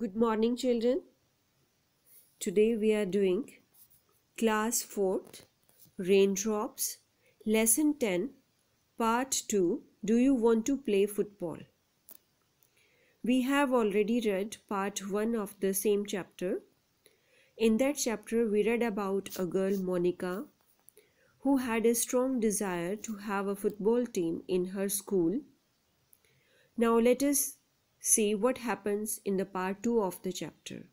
Good morning, children. Today we are doing Class 4th, Raindrops, Lesson 10, Part 2, Do You Want to Play Football? We have already read Part 1 of the same chapter. In that chapter, we read about a girl, Monica, who had a strong desire to have a football team in her school. Now let us see what happens in the Part 2 of the chapter.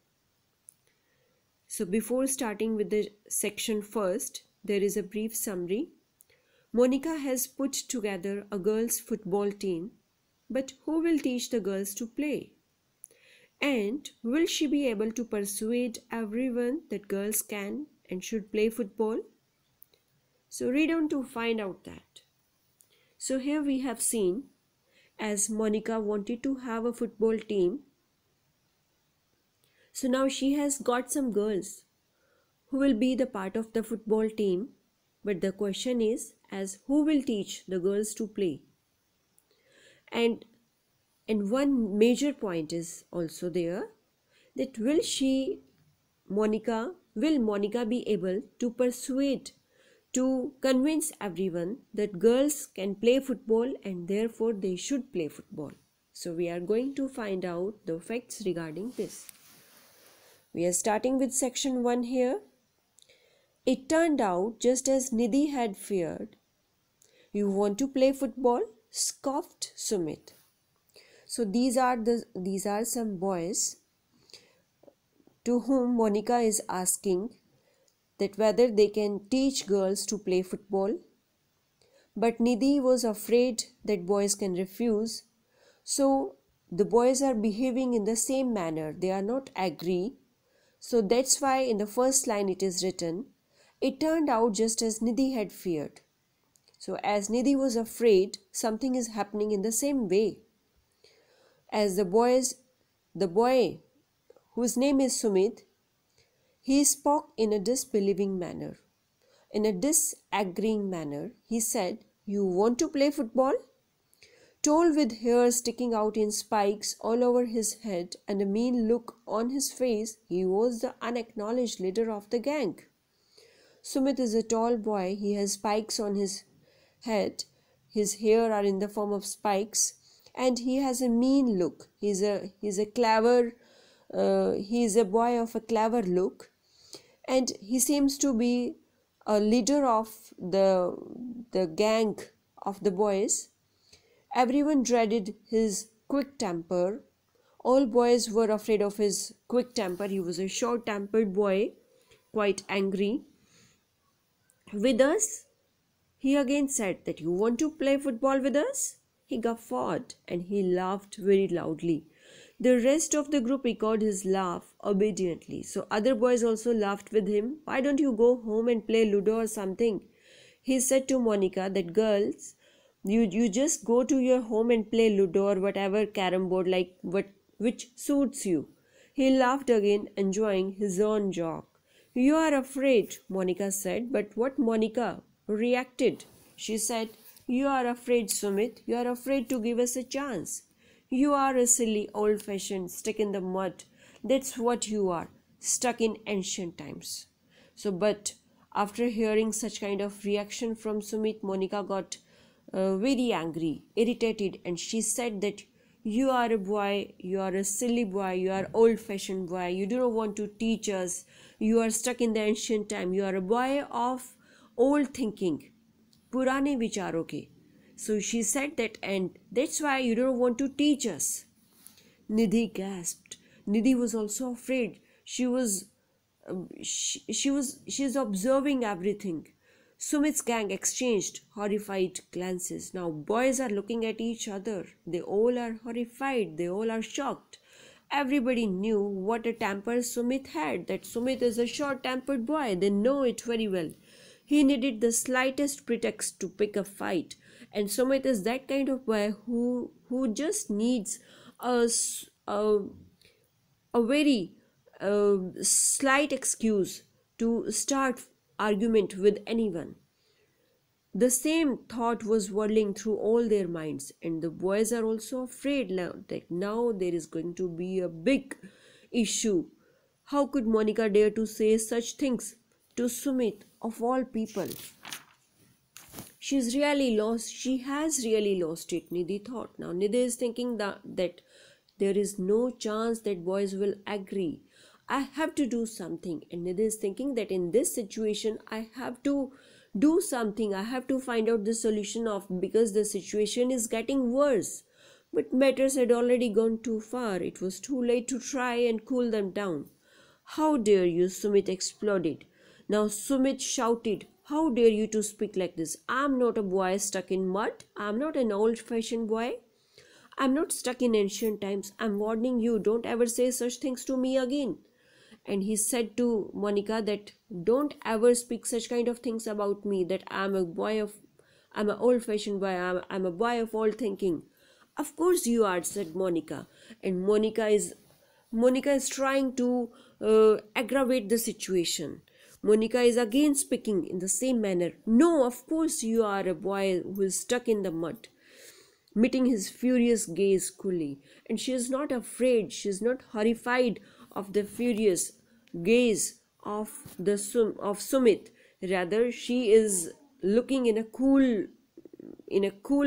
So before starting with the section first, there is a brief summary. Monica has put together a girls' football team, but who will teach the girls to play? And will she be able to persuade everyone that girls can and should play football? So read on to find out that. So here we have seen, as Monica wanted to have a football team, so now she has got some girls who will be the part of the football team, but the question is as who will teach the girls to play. And one major point is also there, that will Monica be able to persuade, to convince everyone that girls can play football and therefore they should play football. So we are going to find out the facts regarding this. We are starting with section 1 here. It turned out just as Nidhi had feared. You want to play football? Scoffed Sumit. So these are some boys to whom Monica is asking that whether they can teach girls to play football. But Nidhi was afraid that boys can refuse. So the boys are behaving in the same manner. They are not agree. So that's why in the first line it is written, it turned out just as Nidhi had feared. So as Nidhi was afraid, something is happening in the same way. As the boy whose name is Sumit, he spoke in a disbelieving manner. In a disagreeing manner, he said, "You want to play football?" Tall with hair sticking out in spikes all over his head and a mean look on his face, he was the unacknowledged leader of the gang. Sumit is a tall boy. He has spikes on his head. His hair are in the form of spikes, and he has a mean look. He's a boy of a clever look, and he seems to be a leader of the gang of the boys. Everyone dreaded his quick temper. All boys were afraid of his quick temper. He was a short-tempered boy, quite angry. With us? He again said, that you want to play football with us? He guffawed and he laughed very loudly. The rest of the group echoed his laugh obediently. So other boys also laughed with him. Why don't you go home and play Ludo or something? He said to Monica that girls, you just go to your home and play Ludo or whatever carom board which suits you. He laughed again, enjoying his own joke. You are afraid, Monica said. But what Monica reacted? She said, you are afraid, Sumit. You are afraid to give us a chance. You are a silly, old-fashioned, stuck in the mud. That's what you are, stuck in ancient times. So, but after hearing such kind of reaction from Sumit, Monica got very angry, irritated, and she said that you are a boy, you are a silly boy, you are old-fashioned boy, you do not want to teach us, you are stuck in the ancient time, you are a boy of old thinking, purane vicharo ke. So she said that, and that's why you don't want to teach us. Nidhi gasped. Nidhi was also afraid. She is observing everything. Sumit's gang exchanged horrified glances. Now boys are looking at each other. They all are horrified. They all are shocked. Everybody knew what a temper Sumit had. That Sumit is a short-tempered boy. They know it very well. He needed the slightest pretext to pick a fight. And Sumit is that kind of boy who just needs a very slight excuse to start argument with anyone. The same thought was whirling through all their minds, and the boys are also afraid now that now there is going to be a big issue. How could Monica dare to say such things to Sumit, of all people? She's really lost. She has really lost it, Nidhi thought. Now, Nidhi is thinking that there is no chance that boys will agree. I have to do something. And Nidhi is thinking that in this situation, I have to do something. I have to find out the solution of, because the situation is getting worse. But matters had already gone too far. It was too late to try and cool them down. How dare you, Sumit exploded. Now Sumit shouted, how dare you to speak like this? I'm not a boy stuck in mud. I'm not an old-fashioned boy. I'm not stuck in ancient times. I'm warning you, don't ever say such things to me again. And he said to Monica that don't ever speak such kind of things about me, that I'm an old-fashioned boy, I'm a boy of old thinking. Of course you are, said Monica. And Monica is trying to aggravate the situation. Monica is again speaking in the same manner. No, of course you are a boy who is stuck in the mud, meeting his furious gaze coolly. And she is not afraid, she is not horrified of the furious gaze of Sumit. Rather, she is looking in a cool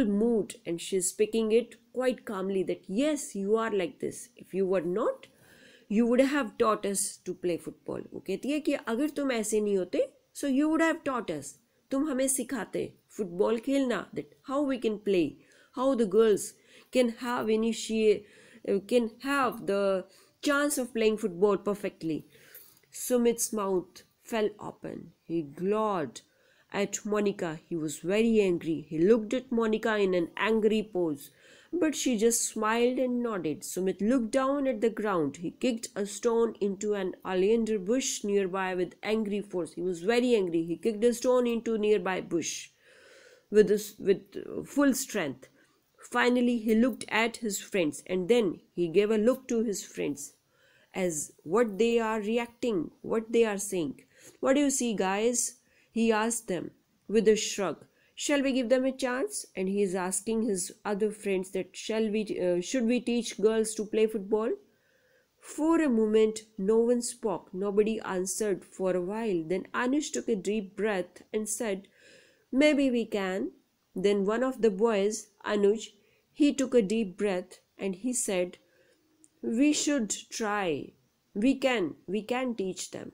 mood, and she is speaking it quite calmly that yes, you are like this. If you were not, you would have taught us to play football. वो कहती है कि अगर तुम ऐसे नहीं होते, so you would have taught us. तुम हमें सिखाते फुटबॉल खेलना, that how we can play, how the girls can have the chance of playing football perfectly. Sumit's mouth fell open. He glowered at Monica. He was very angry. He looked at Monica in an angry pose, but she just smiled and nodded. Sumit looked down at the ground. He kicked a stone into an oleander bush nearby with angry force. He was very angry. He kicked a stone into a nearby bush with full strength. Finally, he looked at his friends, and then he gave a look to his friends as what they are reacting, what they are saying. What do you see, guys? He asked them with a shrug. Shall we give them a chance? And he is asking his other friends that should we teach girls to play football? For a moment, no one spoke. Nobody answered for a while. Then Anush took a deep breath and said, maybe we can. Then one of the boys, Anuj, he took a deep breath and he said, we should try. We can teach them.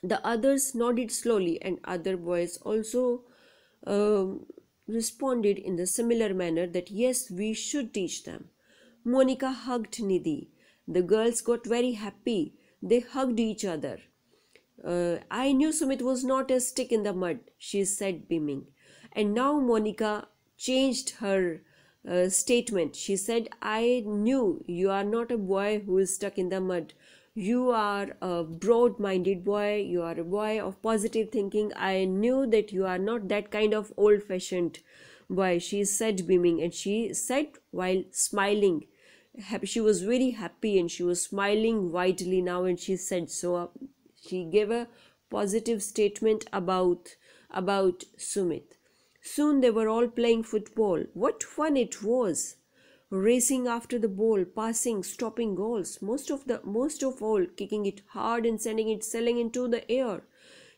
The others nodded slowly, and other boys also responded in the similar manner that yes, we should teach them. Monica hugged Nidhi. The girls got very happy. They hugged each other. I knew Sumit was not a stick in the mud, she said, beaming. And now Monica changed her statement. She said, I knew you are not a boy who is stuck in the mud. You are a broad-minded boy. You are a boy of positive thinking. I knew that you are not that kind of old-fashioned boy, she said, beaming. And she said while smiling. She was very happy and she was smiling widely now, and she said so. She gave a positive statement about Sumit. Soon they were all playing football. What fun it was! Racing after the ball, passing, stopping goals, most of all kicking it hard and sending it sailing into the air.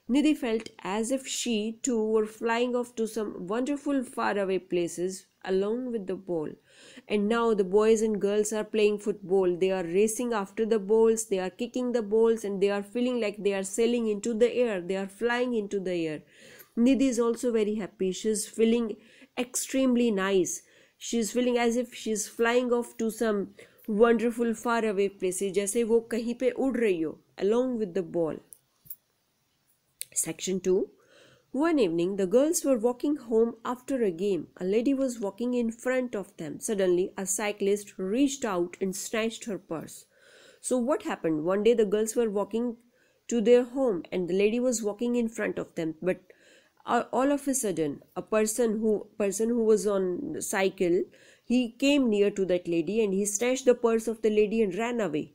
Nidhi felt as if she too were flying off to some wonderful faraway places along with the ball. And now the boys and girls are playing football. They are racing after the balls, they are kicking the balls, and they are feeling like they are sailing into the air. They are flying into the air. Nidhi is also very happy. She is feeling extremely nice. She is feeling as if she is flying off to some wonderful faraway places, जैसे वो कहीं पे उड़ रही हो, along with the ball. Section 2. One evening, the girls were walking home after a game. A lady was walking in front of them. Suddenly, a cyclist reached out and snatched her purse. So what happened? One day, the girls were walking to their home and the lady was walking in front of them. But all of a sudden, a person who was on the cycle, he came near to that lady and he snatched the purse of the lady and ran away.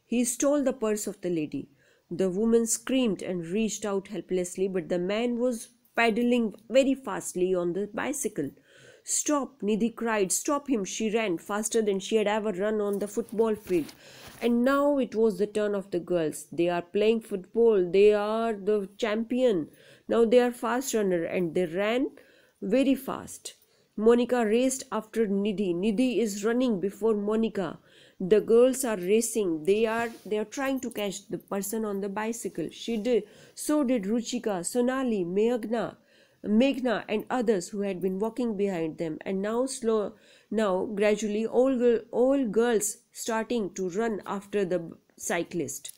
He stole the purse of the lady. The woman screamed and reached out helplessly, but the man was pedaling very fastly on the bicycle. Stop, Nidhi cried. Stop him. She ran faster than she had ever run on the football field. And now it was the turn of the girls. They are playing football. They are the champion. Now they are fast runner and they ran very fast. Monica raced after Nidhi. Nidhi is running before Monica. The girls are racing. They are trying to catch the person on the bicycle. So did Ruchika, Sonali, Meghna and others who had been walking behind them. And now gradually all girls starting to run after the cyclist.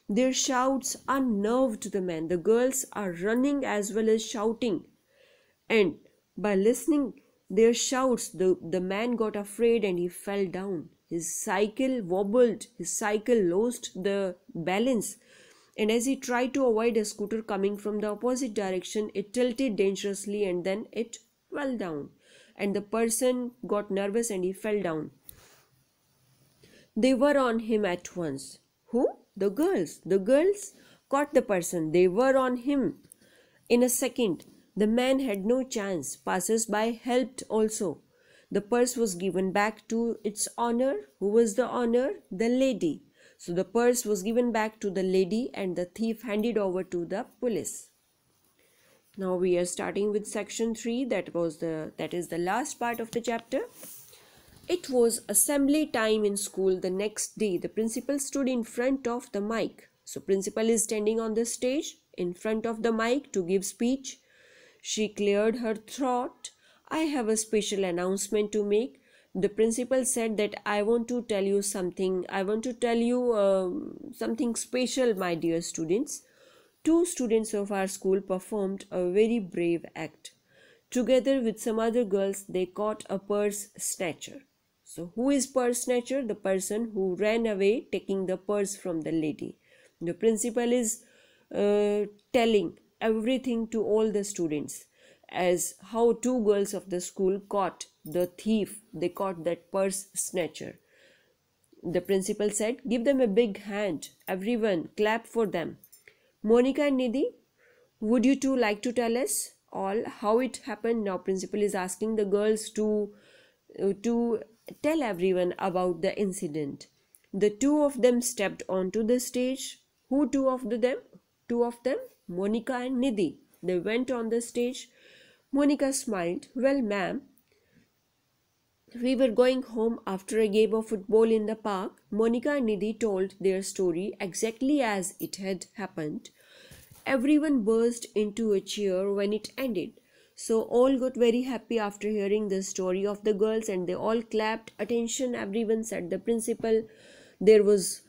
Their shouts unnerved the men. The girls are running as well as shouting, and by listening their shouts, the man got afraid and he fell down. His cycle wobbled, his cycle lost the balance, and as he tried to avoid a scooter coming from the opposite direction, it tilted dangerously and then it fell down. And the person got nervous and he fell down. They were on him at once. Who? The girls. The girls caught the person. They were on him. In a second, the man had no chance. Passers-by helped also. The purse was given back to its owner. Who was the owner? The lady. So the purse was given back to the lady and the thief handed over to the police. Now we are starting with section 3. That is the last part of the chapter. It was assembly time in school the next day. The principal stood in front of the mic. So principal is standing on the stage in front of the mic to give speech. She cleared her throat. I have a special announcement to make. The principal said that I want to tell you something. I want to tell you something special, my dear students. 2 students of our school performed a very brave act. Together with some other girls, they caught a purse snatcher. So who is purse snatcher? The person who ran away taking the purse from the lady. The principal is telling everything to all the students as how 2 girls of the school caught the thief. They caught that purse snatcher. The principal said, give them a big hand. Everyone clap for them. Monica and Nidhi, would you two like to tell us all how it happened? Now principal is asking the girls to tell everyone about the incident. The 2 of them stepped onto the stage. Who 2 of them? 2 of them, Monica and Nidhi. They went on the stage. Monica smiled. Well, ma'am, we were going home after a game of football in the park. Monica and Nidhi told their story exactly as it had happened. Everyone burst into a cheer when it ended. So all got very happy after hearing the story of the girls and they all clapped. Attention, everyone, said the principal. There was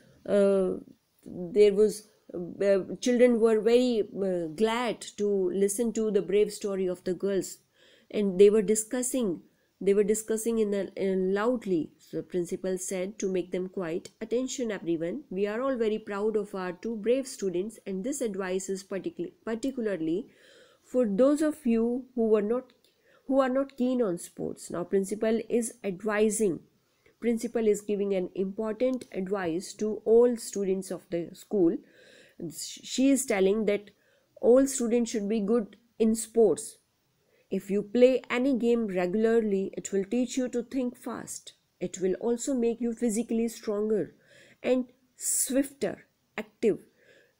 children were very glad to listen to the brave story of the girls, and they were discussing in loudly. So the principal said to make them quiet, attention everyone, we are all very proud of our 2 brave students, and this advice is particularly for those of you who are not keen on sports. Now principal is giving an important advice to all students of the school. She is telling that all students should be good in sports. If you play any game regularly, it will teach you to think fast. It will also make you physically stronger and swifter, active.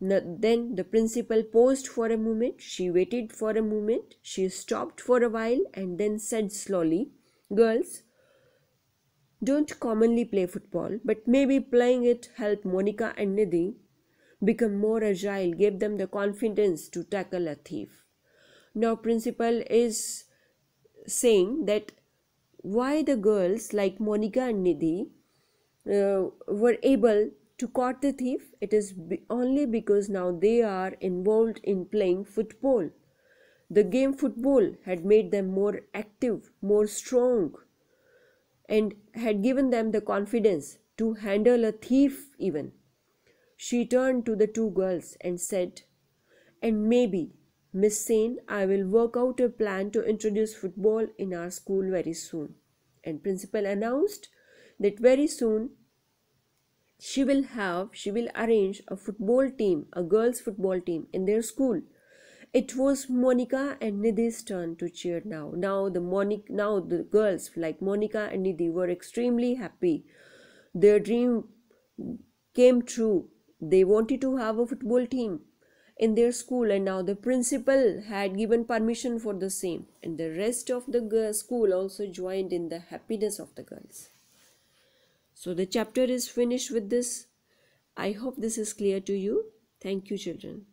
Then the principal paused for a moment. She waited for a moment. She stopped for a while and then said slowly, girls don't commonly play football, but maybe playing it helped Monica and Nidhi become more agile, gave them the confidence to tackle a thief. Now principal is saying that why the girls like Monica and Nidhi were able to caught the thief. It is only because now they are involved in playing football. The game football had made them more active, more strong, and had given them the confidence to handle a thief even. She turned to the 2 girls and said, and maybe, Miss Sain, I will work out a plan to introduce football in our school very soon. And principal announced that very soon she will arrange a football team, a girls' football team in their school. It was Monica and Nidhi's turn to cheer now. Now the girls like Monica and Nidhi were extremely happy. Their dream came true. They wanted to have a football team in their school, and now the principal had given permission for the same, and the rest of the school also joined in the happiness of the girls. So the chapter is finished with this. I hope this is clear to you. Thank you, children.